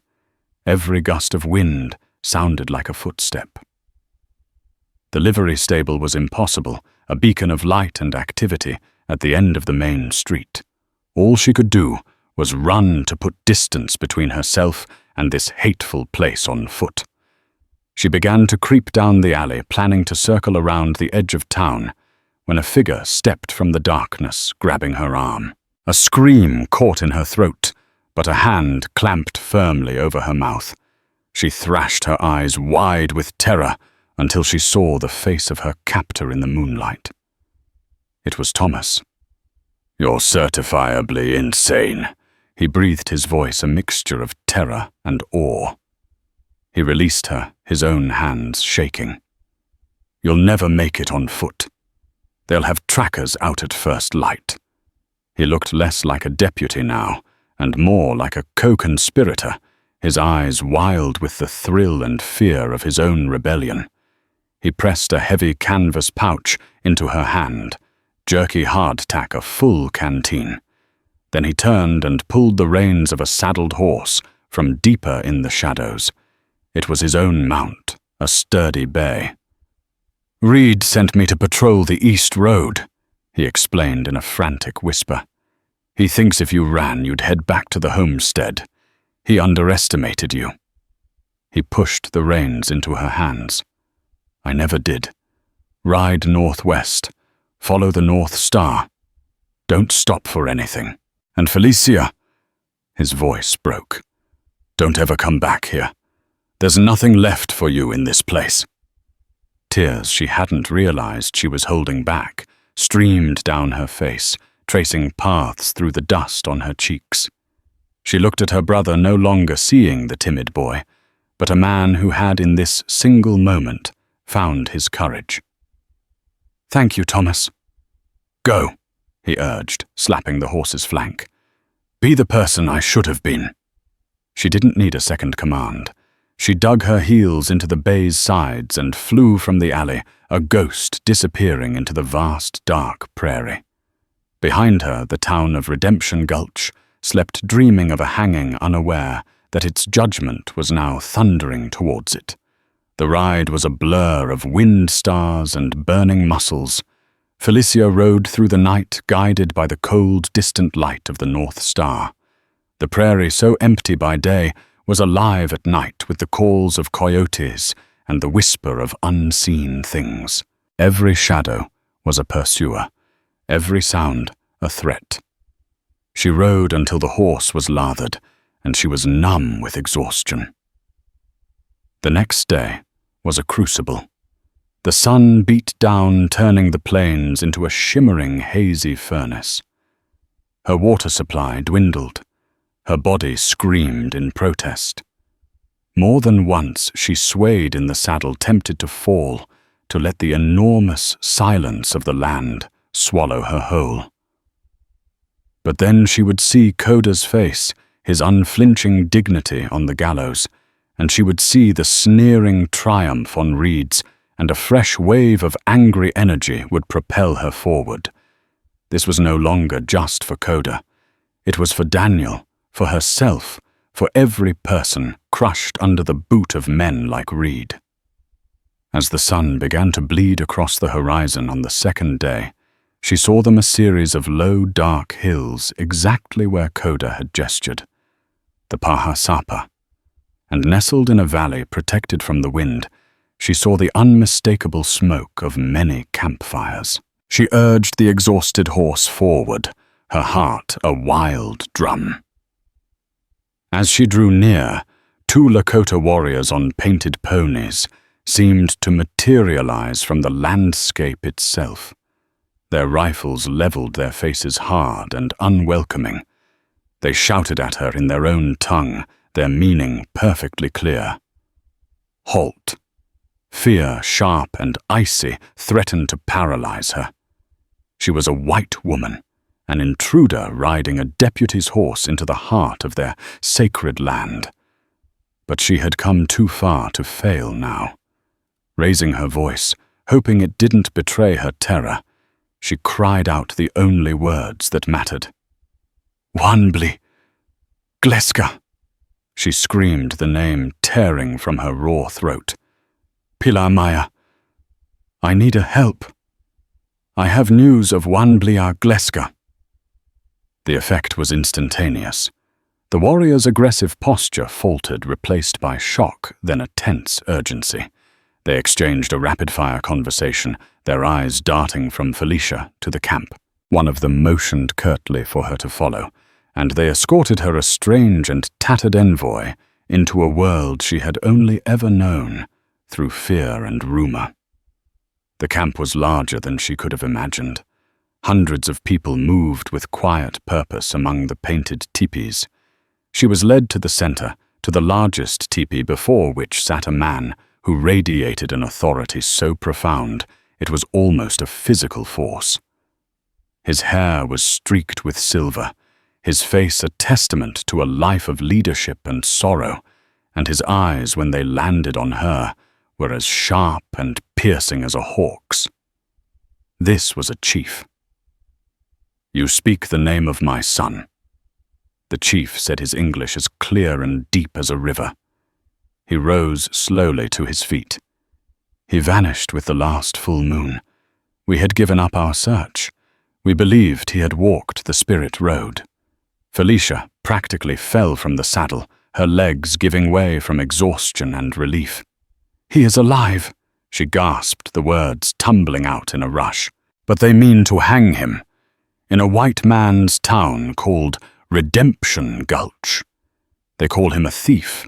Every gust of wind sounded like a footstep. The livery stable was impossible, a beacon of light and activity at the end of the main street. All she could do was run to put distance between herself and this hateful place on foot. She began to creep down the alley, planning to circle around the edge of town, when a figure stepped from the darkness, grabbing her arm. A scream caught in her throat, but a hand clamped firmly over her mouth. She thrashed her eyes wide with terror until she saw the face of her captor in the moonlight. It was Thomas. "You're certifiably insane." He breathed, his voice a mixture of terror and awe. He released her, his own hands shaking. "You'll never make it on foot. They'll have trackers out at first light." He looked less like a deputy now, and more like a co-conspirator, his eyes wild with the thrill and fear of his own rebellion. He pressed a heavy canvas pouch into her hand, jerky hardtack, a full canteen. Then he turned and pulled the reins of a saddled horse from deeper in the shadows. It was his own mount, a sturdy bay. "Reed sent me to patrol the East Road," he explained in a frantic whisper. "He thinks if you ran, you'd head back to the homestead. He underestimated you." He pushed the reins into her hands. "I never did. Ride northwest. Follow the North Star. Don't stop for anything. And Felicia," his voice broke, "don't ever come back here. There's nothing left for you in this place." Tears she hadn't realized she was holding back streamed down her face, tracing paths through the dust on her cheeks. She looked at her brother, no longer seeing the timid boy, but a man who had in this single moment found his courage. "Thank you, Thomas." "Go," he urged, slapping the horse's flank. "Be the person I should have been." She didn't need a second command. She dug her heels into the bay's sides and flew from the alley, a ghost disappearing into the vast, dark prairie. Behind her, the town of Redemption Gulch slept, dreaming of a hanging, unaware that its judgment was now thundering towards it. The ride was a blur of wind stars and burning muscles. Felicia rode through the night, guided by the cold, distant light of the North Star. The prairie, so empty by day, was alive at night with the calls of coyotes and the whisper of unseen things. Every shadow was a pursuer, every sound a threat. She rode until the horse was lathered, and she was numb with exhaustion. The next day was a crucible. The sun beat down, turning the plains into a shimmering, hazy furnace. Her water supply dwindled. Her body screamed in protest. More than once she swayed in the saddle, tempted to fall, to let the enormous silence of the land swallow her whole. But then she would see Coda's face, his unflinching dignity on the gallows, and she would see the sneering triumph on Reed's, and a fresh wave of angry energy would propel her forward. This was no longer just for Coda. It was for Daniel, for herself, for every person crushed under the boot of men like Reed. As the sun began to bleed across the horizon on the second day, she saw them a series of low, dark hills exactly where Coda had gestured, the Paha Sapa. And nestled in a valley protected from the wind, she saw the unmistakable smoke of many campfires. She urged the exhausted horse forward, her heart a wild drum. As she drew near, two Lakota warriors on painted ponies seemed to materialize from the landscape itself. Their rifles leveled their faces hard and unwelcoming. They shouted at her in their own tongue, their meaning perfectly clear. Halt. Fear, sharp and icy, threatened to paralyze her. She was a white woman, an intruder riding a deputy's horse into the heart of their sacred land. But she had come too far to fail now. Raising her voice, hoping it didn't betray her terror, she cried out the only words that mattered. "Wanbli! Gleska!" She screamed the name tearing from her raw throat. "Pila Maya! I need a help. I have news of Wanblia Gleska." The effect was instantaneous. The warrior's aggressive posture faltered, replaced by shock, then a tense urgency. They exchanged a rapid-fire conversation, their eyes darting from Felicia to the camp. One of them motioned curtly for her to follow, and they escorted her, a strange and tattered envoy, into a world she had only ever known through fear and rumor. The camp was larger than she could have imagined. Hundreds of people moved with quiet purpose among the painted teepees. She was led to the center, to the largest teepee before which sat a man who radiated an authority so profound it was almost a physical force. His hair was streaked with silver, his face a testament to a life of leadership and sorrow, and his eyes, when they landed on her, were as sharp and piercing as a hawk's. This was a chief. "You speak the name of my son." The chief said, his English as clear and deep as a river. He rose slowly to his feet. "He vanished with the last full moon. We had given up our search. We believed he had walked the spirit road." Felicia practically fell from the saddle, her legs giving way from exhaustion and relief. "He is alive," she gasped, the words tumbling out in a rush. "But they mean to hang him. In a white man's town called Redemption Gulch. They call him a thief.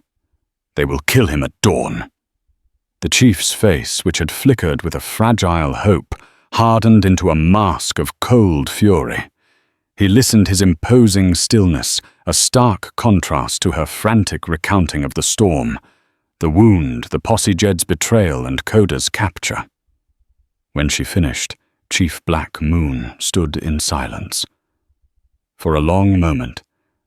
They will kill him at dawn." The chief's face, which had flickered with a fragile hope, hardened into a mask of cold fury. He listened, his imposing stillness, a stark contrast to her frantic recounting of the storm, the wound, the Posse Jed's betrayal and Koda's capture. When she finished, Chief Black Moon stood in silence. For a long moment,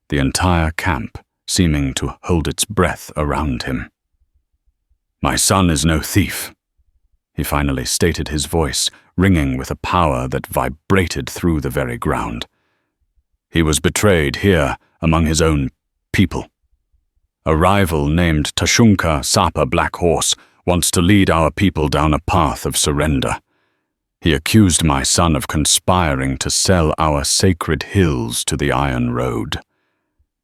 the entire camp seeming to hold its breath around him. "My son is no thief," he finally stated, his voice ringing with a power that vibrated through the very ground. "He was betrayed here among his own people. A rival named Tashunka Sapa Black Horse wants to lead our people down a path of surrender. He accused my son of conspiring to sell our sacred hills to the Iron Road.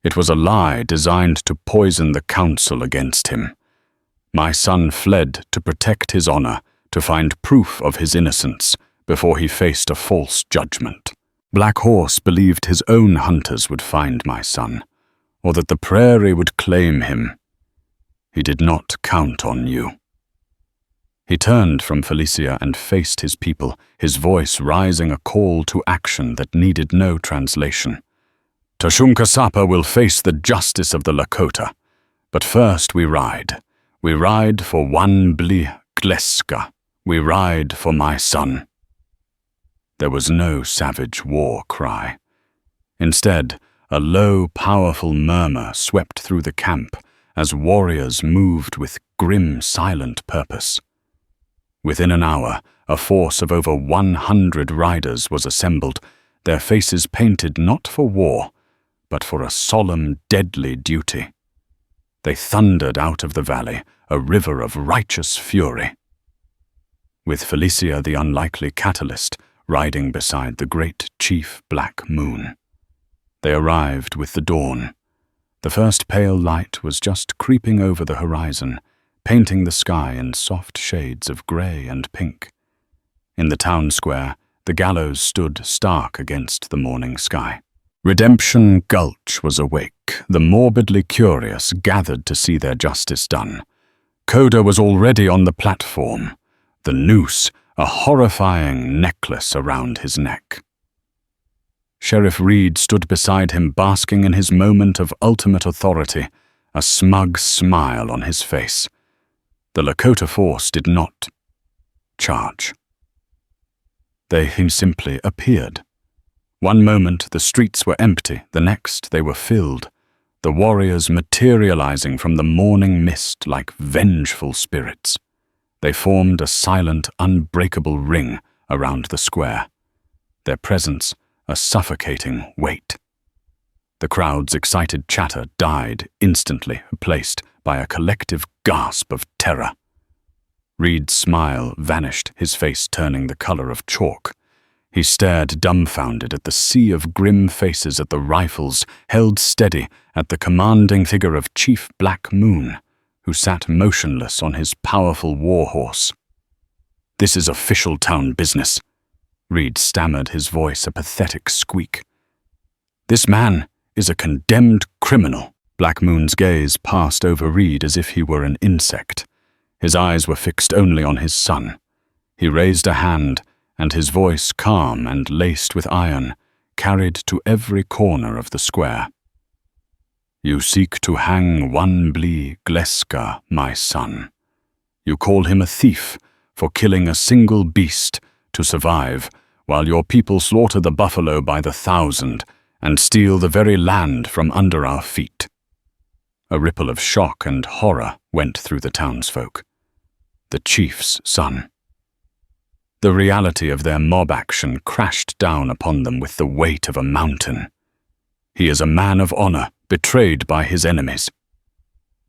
It was a lie designed to poison the council against him. My son fled to protect his honor, to find proof of his innocence before he faced a false judgment. Black Horse believed his own hunters would find my son, or that the prairie would claim him. He did not count on you." He turned from Felicia and faced his people, his voice rising a call to action that needed no translation. "Tashunka Sapa will face the justice of the Lakota, but first we ride. We ride for Wanbli Gleska. We ride for my son." There was no savage war cry. Instead, a low, powerful murmur swept through the camp as warriors moved with grim, silent purpose. Within an hour, a force of over 100 riders was assembled, their faces painted not for war, but for a solemn, deadly duty. They thundered out of the valley, a river of righteous fury. With Felicia, the unlikely catalyst, riding beside the great Chief Black Moon. They arrived with the dawn. The first pale light was just creeping over the horizon, painting the sky in soft shades of grey and pink. In the town square, the gallows stood stark against the morning sky. Redemption Gulch was awake. The morbidly curious gathered to see their justice done. Koda was already on the platform, the noose, a horrifying necklace around his neck. Sheriff Reed stood beside him, basking in his moment of ultimate authority, a smug smile on his face. The Lakota force did not charge. They simply appeared. One moment the streets were empty, the next they were filled, the warriors materializing from the morning mist like vengeful spirits. They formed a silent, unbreakable ring around the square, their presence a suffocating weight. The crowd's excited chatter died instantly, replaced by a collective gasp of terror. Reed's smile vanished, his face turning the color of chalk. He stared dumbfounded at the sea of grim faces, at the rifles held steady, at the commanding figure of Chief Black Moon, who sat motionless on his powerful warhorse. "This is official town business," Reed stammered, his voice a pathetic squeak. "This man is a condemned criminal." Black Moon's gaze passed over Reed as if he were an insect. His eyes were fixed only on his son. He raised a hand, and his voice, calm and laced with iron, carried to every corner of the square. "You seek to hang Wanbli Gleska, my son. You call him a thief for killing a single beast to survive, while your people slaughter the buffalo by the thousand and steal the very land from under our feet." A ripple of shock and horror went through the townsfolk. The chief's son. The reality of their mob action crashed down upon them with the weight of a mountain. He is a man of honor, betrayed by his enemies.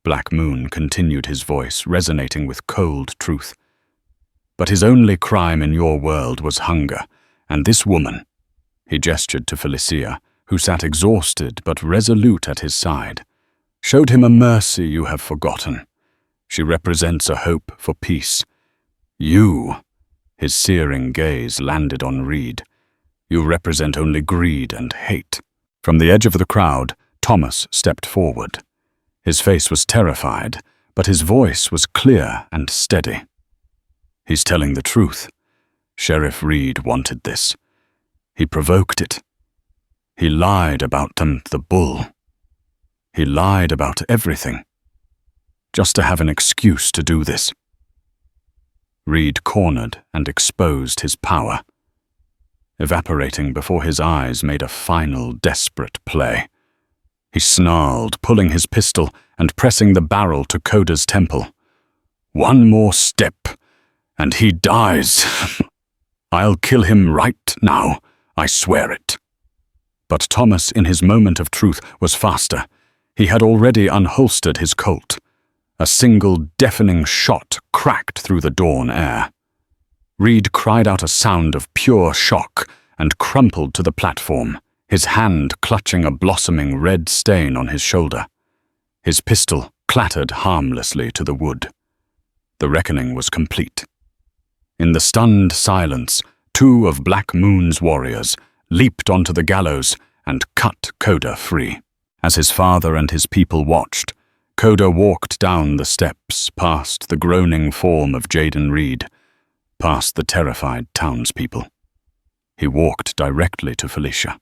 Black Moon continued, his voice resonating with cold truth. But his only crime in your world was hunger, and this woman, he gestured to Felicia, who sat exhausted but resolute at his side, showed him a mercy you have forgotten. She represents a hope for peace. You, his searing gaze landed on Reed, you represent only greed and hate. From the edge of the crowd, Thomas stepped forward. His face was terrified, but his voice was clear and steady. "He's telling the truth. Sheriff Reed wanted this. He provoked it. He lied about the bull. He lied about everything, just to have an excuse to do this." Reed cornered and exposed his power. Evaporating before his eyes made a final desperate play. He snarled, pulling his pistol and pressing the barrel to Coda's temple. "One more step, and he dies. I'll kill him right now, I swear it." But Thomas, in his moment of truth, was faster. He had already unholstered his Colt. A single deafening shot cracked through the dawn air. Reed cried out a sound of pure shock and crumpled to the platform, his hand clutching a blossoming red stain on his shoulder. His pistol clattered harmlessly to the wood. The reckoning was complete. In the stunned silence, two of Black Moon's warriors leaped onto the gallows and cut Coda free. As his father and his people watched, Coda walked down the steps, past the groaning form of Jaden Reed, past the terrified townspeople. He walked directly to Felicia.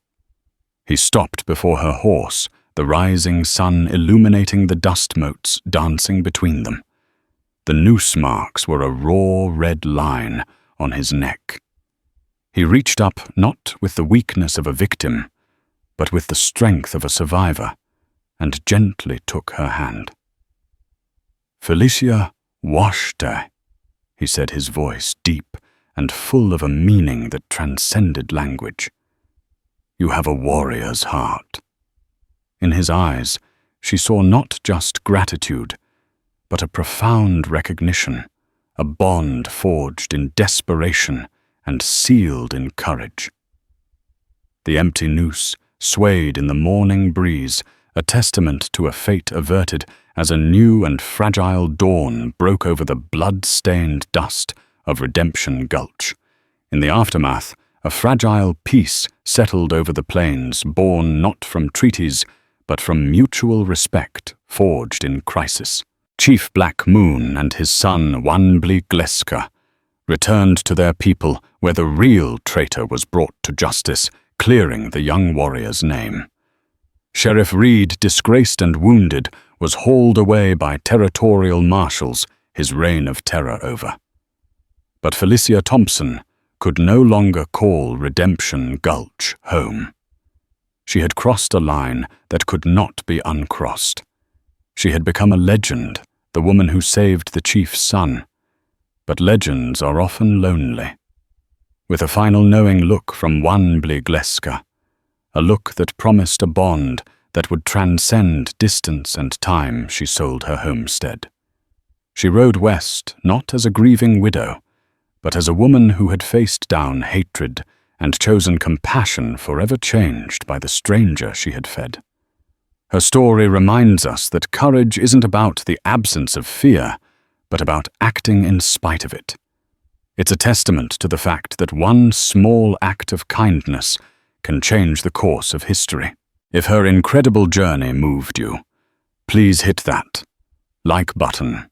He stopped before her horse, the rising sun illuminating the dust motes dancing between them. The noose marks were a raw red line on his neck. He reached up not with the weakness of a victim, but with the strength of a survivor, and gently took her hand. "Felicia Washte," he said, his voice deep and full of a meaning that transcended language. "You have a warrior's heart." In his eyes, she saw not just gratitude, but a profound recognition, a bond forged in desperation and sealed in courage. The empty noose swayed in the morning breeze, a testament to a fate averted as a new and fragile dawn broke over the blood-stained dust of Redemption Gulch. In the aftermath, a fragile peace settled over the plains, born not from treaties, but from mutual respect forged in crisis. Chief Black Moon and his son Wanbli Gleska returned to their people, where the real traitor was brought to justice, clearing the young warrior's name. Sheriff Reed, disgraced and wounded, was hauled away by territorial marshals, his reign of terror over. But Felicia Thompson, could no longer call Redemption Gulch home. She had crossed a line that could not be uncrossed. She had become a legend, the woman who saved the chief's son. But legends are often lonely. With a final knowing look from one Bligleska, a look that promised a bond that would transcend distance and time, she sold her homestead. She rode west not as a grieving widow, but as a woman who had faced down hatred and chosen compassion forever changed by the stranger she had fed. Her story reminds us that courage isn't about the absence of fear, but about acting in spite of it. It's a testament to the fact that one small act of kindness can change the course of history. If her incredible journey moved you, please hit that like button.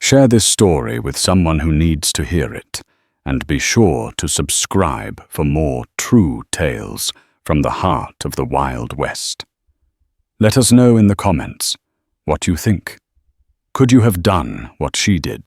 Share this story with someone who needs to hear it, and be sure to subscribe for more true tales from the heart of the Wild West. Let us know in the comments what you think. Could you have done what she did?